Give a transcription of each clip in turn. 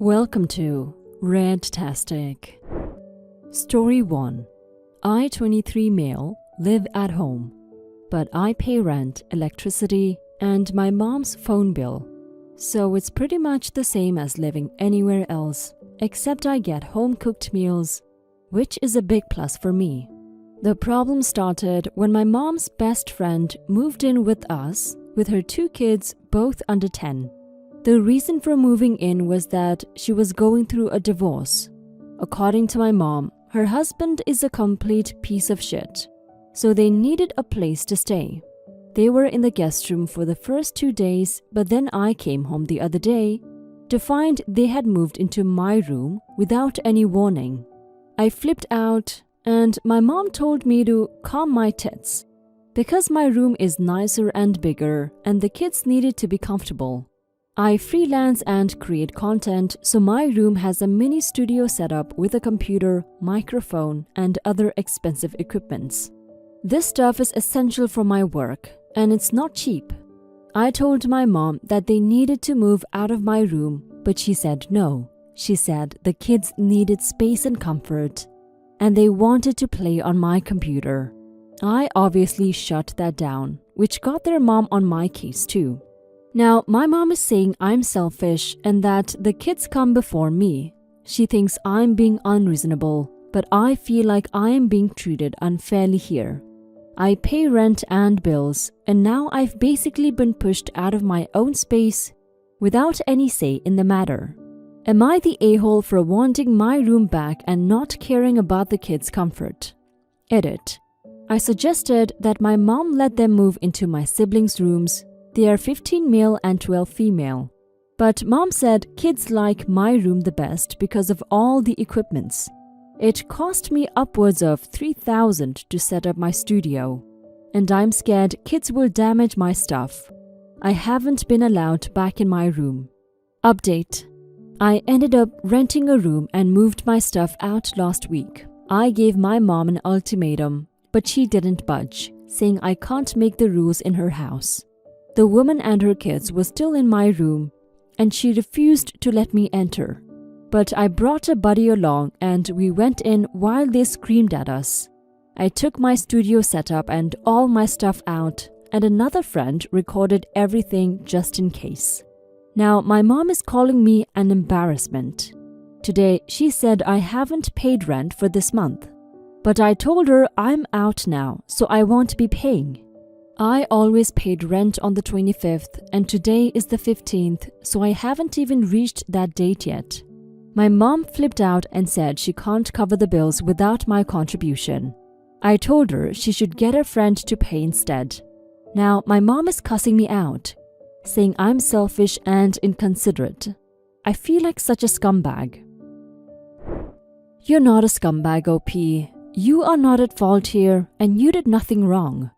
Welcome to Redtastic. Story 1. I, 23 male, live at home, but I pay rent, electricity, and my mom's phone bill. So it's pretty much the same as living anywhere else, except I get home-cooked meals, which is a big plus for me. The problem started when my mom's best friend moved in with us, with her 2 kids, both under 10. The reason for moving in was that she was going through a divorce. According to my mom, her husband is a complete piece of shit, so they needed a place to stay. They were in the guest room for the first 2 days, but then I came home the other day to find they had moved into my room without any warning. I flipped out, and my mom told me to calm my tits, because my room is nicer and bigger and the kids needed to be comfortable. I freelance and create content, so my room has a mini studio setup with a computer, microphone, and other expensive equipments. This stuff is essential for my work, and it's not cheap. I told my mom that they needed to move out of my room, but she said no. She said the kids needed space and comfort, and they wanted to play on my computer. I obviously shut that down, which got their mom on my case too. Now, my mom is saying I'm selfish and that the kids come before me. She thinks I'm being unreasonable, but I feel like I am being treated unfairly here. I pay rent and bills, and now I've basically been pushed out of my own space without any say in the matter. Am I the a-hole for wanting my room back and not caring about the kids' comfort? Edit. I suggested that my mom let them move into my siblings' rooms. They are 15 male and 12 female. But mom said kids like my room the best because of all the equipments. It cost me upwards of $3,000 to set up my studio, and I'm scared kids will damage my stuff. I haven't been allowed back in my room. Update. I ended up renting a room and moved my stuff out last week. I gave my mom an ultimatum, but she didn't budge, saying I can't make the rules in her house. The woman and her kids were still in my room, and she refused to let me enter. But I brought a buddy along and we went in while they screamed at us. I took my studio setup and all my stuff out, and another friend recorded everything just in case. Now my mom is calling me an embarrassment. Today she said I haven't paid rent for this month. But I told her I'm out now, so I won't be paying. I always paid rent on the 25th, and today is the 15th, so I haven't even reached that date yet. My mom flipped out and said she can't cover the bills without my contribution. I told her she should get a friend to pay instead. Now my mom is cussing me out, saying I'm selfish and inconsiderate. I feel like such a scumbag. You're not a scumbag, OP. You are not at fault here, and you did nothing wrong.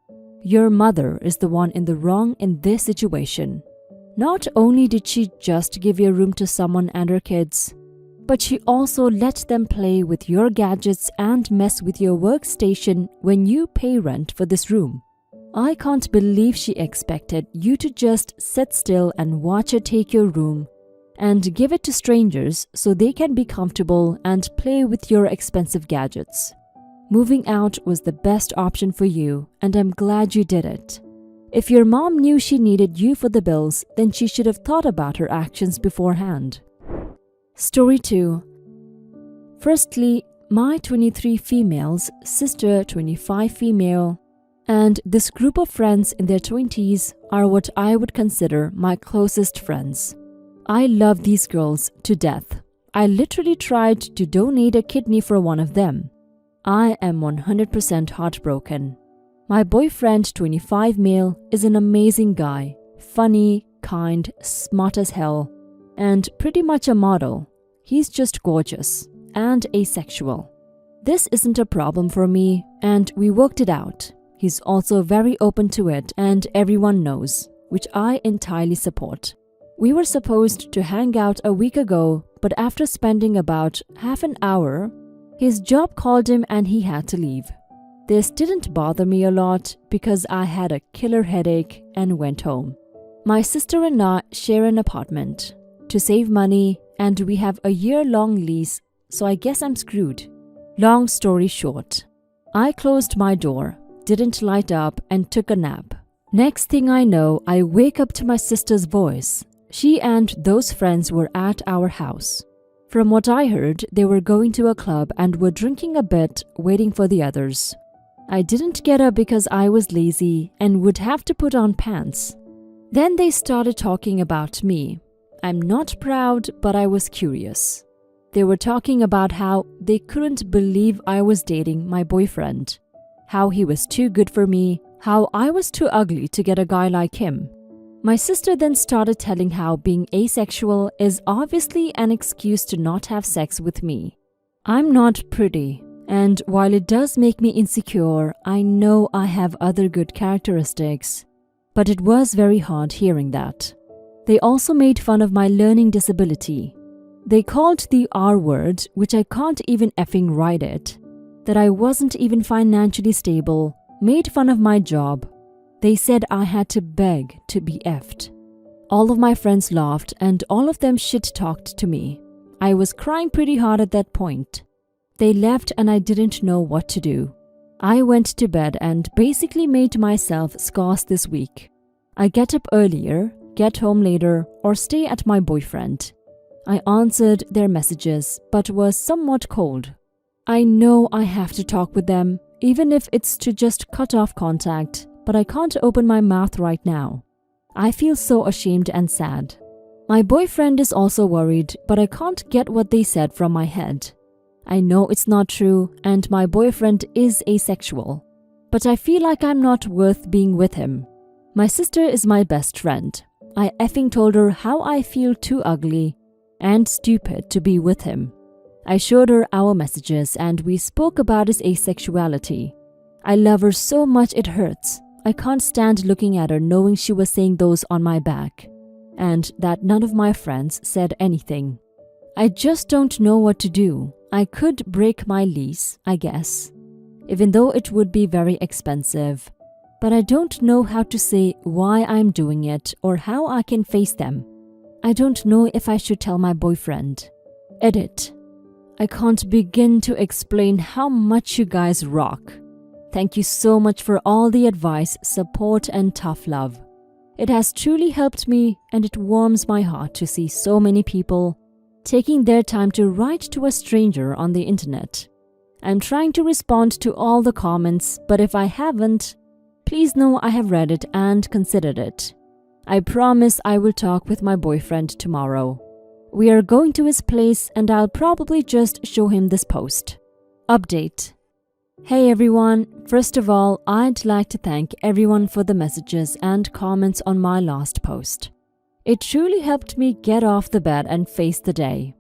Your mother is the one in the wrong in this situation. Not only did she just give your room to someone and her kids, but she also let them play with your gadgets and mess with your workstation when you pay rent for this room. I can't believe she expected you to just sit still and watch her take your room and give it to strangers so they can be comfortable and play with your expensive gadgets. Moving out was the best option for you, and I'm glad you did it. If your mom knew she needed you for the bills, then she should have thought about her actions beforehand. Story 2. Firstly, my 23 females, sister 25 female, and this group of friends in their 20s are what I would consider my closest friends. I love these girls to death. I literally tried to donate a kidney for one of them. I am 100% heartbroken. My boyfriend, 25 male, is an amazing guy, funny, kind, smart as hell, and pretty much a model. He's just gorgeous and asexual. This isn't a problem for me, and we worked it out. He's also very open to it, and everyone knows, which I entirely support. We were supposed to hang out a week ago, but after spending about half an hour, his job called him and he had to leave. This didn't bother me a lot because I had a killer headache and went home. My sister and I share an apartment. To save money and we have a year-long lease, so I guess I'm screwed. Long story short, I closed my door, didn't light up, and took a nap. Next thing I know, I wake up to my sister's voice. She and those friends were at our house. From what I heard, they were going to a club and were drinking a bit, waiting for the others. I didn't get up because I was lazy and would have to put on pants. Then they started talking about me. I'm not proud, but I was curious. They were talking about how they couldn't believe I was dating my boyfriend, how he was too good for me, how I was too ugly to get a guy like him. My sister then started telling how being asexual is obviously an excuse to not have sex with me. I'm not pretty, and while it does make me insecure, I know I have other good characteristics. But it was very hard hearing that. They also made fun of my learning disability. They called the R word, which I can't even effing write it, that I wasn't even financially stable, made fun of my job. They said I had to beg to be effed. All of my friends laughed and all of them shit-talked to me. I was crying pretty hard at that point. They left and I didn't know what to do. I went to bed and basically made myself scarce this week. I get up earlier, get home later, or stay at my boyfriend. I answered their messages but was somewhat cold. I know I have to talk with them, even if it's to just cut off contact, but I can't open my mouth right now. I feel so ashamed and sad. My boyfriend is also worried, but I can't get what they said from my head. I know it's not true and my boyfriend is asexual, but I feel like I'm not worth being with him. My sister is my best friend. I effing told her how I feel too ugly and stupid to be with him. I showed her our messages and we spoke about his asexuality. I love her so much it hurts. I can't stand looking at her knowing she was saying those on my back, and that none of my friends said anything. I just don't know what to do. I could break my lease, I guess, even though it would be very expensive. But I don't know how to say why I'm doing it or how I can face them. I don't know if I should tell my boyfriend. Edit. I can't begin to explain how much you guys rock. Thank you so much for all the advice, support, and tough love. It has truly helped me, and it warms my heart to see so many people taking their time to write to a stranger on the internet. I'm trying to respond to all the comments, but if I haven't, please know I have read it and considered it. I promise I will talk with my boyfriend tomorrow. We are going to his place and I'll probably just show him this post. Update. Hey everyone, first of all, I'd like to thank everyone for the messages and comments on my last post. It truly helped me get off the bed and face the day.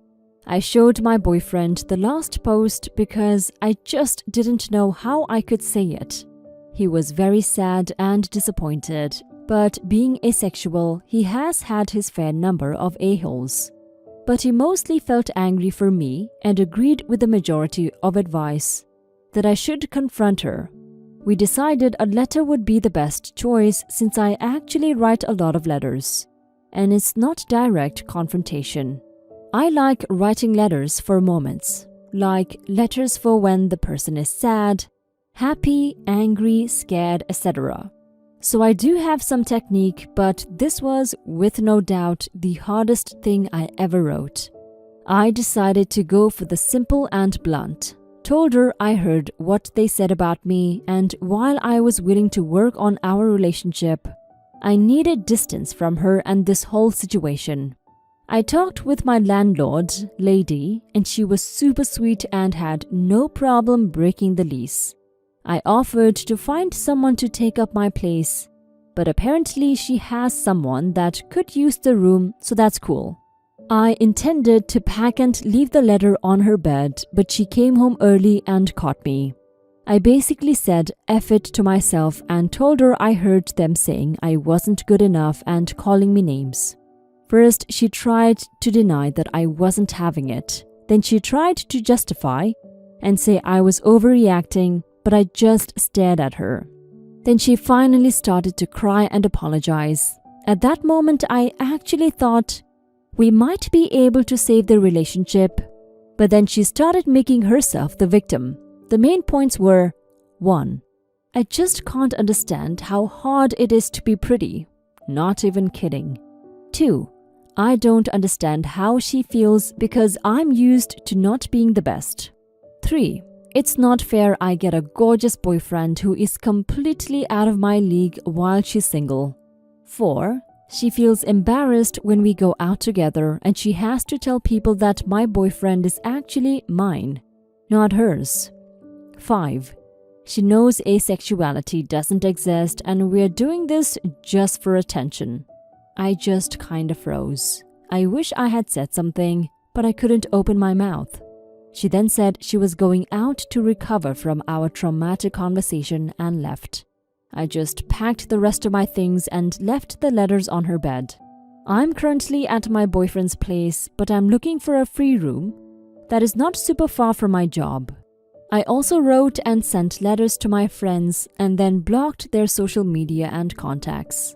I showed my boyfriend the last post because I just didn't know how I could say it. He was very sad and disappointed, but being asexual, he has had his fair number of a-holes. But he mostly felt angry for me and agreed with the majority of advice that I should confront her. We decided a letter would be the best choice since I actually write a lot of letters, and it's not direct confrontation. I like writing letters for moments, like letters for when the person is sad, happy, angry, scared, etc. So I do have some technique, but this was, with no doubt, the hardest thing I ever wrote. I decided to go for the simple and blunt. Told her I heard what they said about me, and while I was willing to work on our relationship, I needed distance from her and this whole situation. I talked with my landlord, lady, and she was super sweet and had no problem breaking the lease. I offered to find someone to take up my place, but apparently she has someone that could use the room, so that's cool. I intended to pack and leave the letter on her bed, but she came home early and caught me. I basically said F it to myself and told her I heard them saying I wasn't good enough and calling me names. First, she tried to deny that I wasn't having it. Then she tried to justify and say I was overreacting, but I just stared at her. Then she finally started to cry and apologize. At that moment, I actually thought, We might be able to save the relationship. But then she started making herself the victim. The main points were: 1. I just can't understand how hard it is to be pretty. Not even kidding. 2. I don't understand how she feels because I'm used to not being the best. 3. It's not fair I get a gorgeous boyfriend who is completely out of my league while she's single. 4. She feels embarrassed when we go out together and she has to tell people that my boyfriend is actually mine, not hers. 5. She knows asexuality doesn't exist and we're doing this just for attention. I just kind of froze. I wish I had said something, but I couldn't open my mouth. She then said she was going out to recover from our traumatic conversation and left. I just packed the rest of my things and left the letters on her bed. I'm currently at my boyfriend's place, but I'm looking for a free room that is not super far from my job. I also wrote and sent letters to my friends and then blocked their social media and contacts.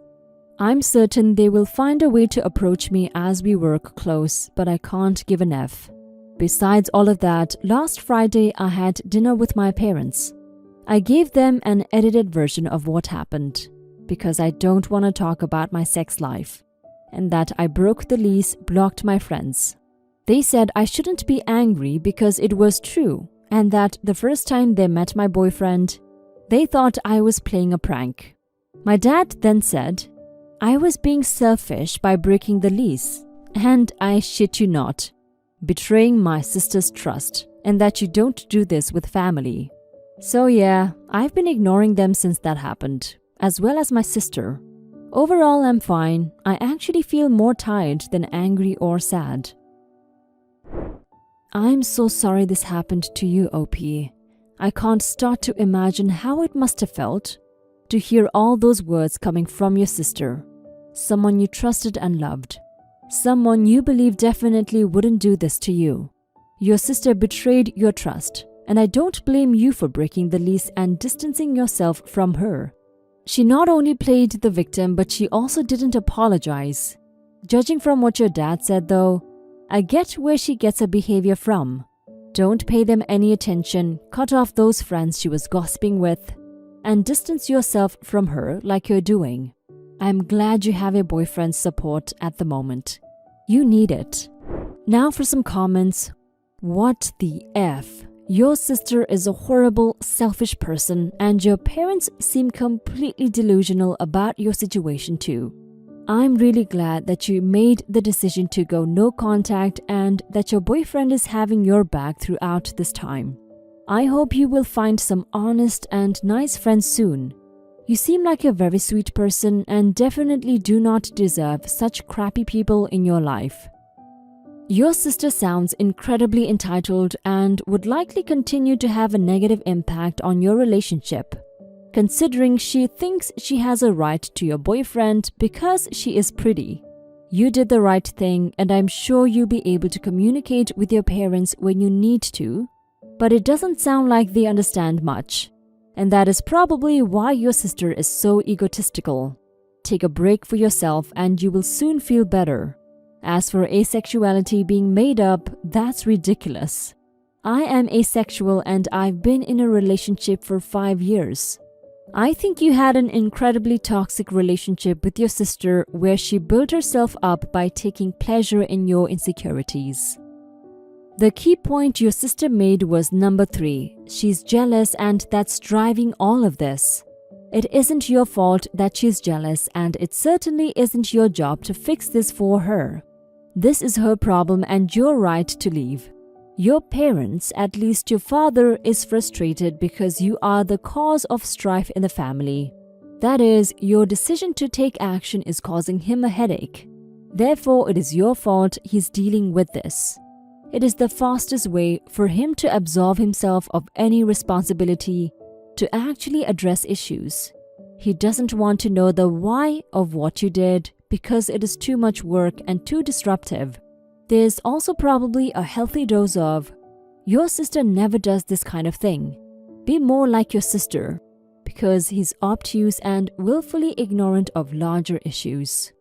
I'm certain they will find a way to approach me as we work close, but I can't give an F. Besides all of that, last Friday I had dinner with my parents. I gave them an edited version of what happened, because I don't want to talk about my sex life, and that I broke the lease, blocked my friends. They said I shouldn't be angry because it was true, and that the first time they met my boyfriend, they thought I was playing a prank. My dad then said I was being selfish by breaking the lease, and I shit you not, betraying my sister's trust, and that you don't do this with family. So yeah, I've been ignoring them since that happened, as well as my sister. Overall, I'm fine. I actually feel more tired than angry or sad. I'm so sorry this happened to you, OP. I can't start to imagine how it must have felt to hear all those words coming from your sister, someone you trusted and loved, someone you believe definitely wouldn't do this to you. Your sister betrayed your trust. And I don't blame you for breaking the lease and distancing yourself from her. She not only played the victim, but she also didn't apologize. Judging from what your dad said though, I get where she gets her behavior from. Don't pay them any attention, cut off those friends she was gossiping with, and distance yourself from her like you're doing. I'm glad you have a boyfriend's support at the moment. You need it. Now for some comments. What the F? Your sister is a horrible, selfish person, and your parents seem completely delusional about your situation too. I'm really glad that you made the decision to go no contact and that your boyfriend is having your back throughout this time. I hope you will find some honest and nice friends soon. You seem like a very sweet person and definitely do not deserve such crappy people in your life. Your sister sounds incredibly entitled and would likely continue to have a negative impact on your relationship, considering she thinks she has a right to your boyfriend because she is pretty. You did the right thing, and I'm sure you'll be able to communicate with your parents when you need to, but it doesn't sound like they understand much, and that is probably why your sister is so egotistical. Take a break for yourself and you will soon feel better. As for asexuality being made up, that's ridiculous. I am asexual and I've been in a relationship for 5 years. I think you had an incredibly toxic relationship with your sister where she built herself up by taking pleasure in your insecurities. The key point your sister made was number 3. She's jealous and that's driving all of this. It isn't your fault that she's jealous, and it certainly isn't your job to fix this for her. This is her problem and your right to leave. Your parents, at least your father, is frustrated because you are the cause of strife in the family. That is, your decision to take action is causing him a headache. Therefore, it is your fault he's dealing with this. It is the fastest way for him to absolve himself of any responsibility to actually address issues. He doesn't want to know the why of what you did because it is too much work and too disruptive. There's also probably a healthy dose of, your sister never does this kind of thing. Be more like your sister, because he's obtuse and willfully ignorant of larger issues.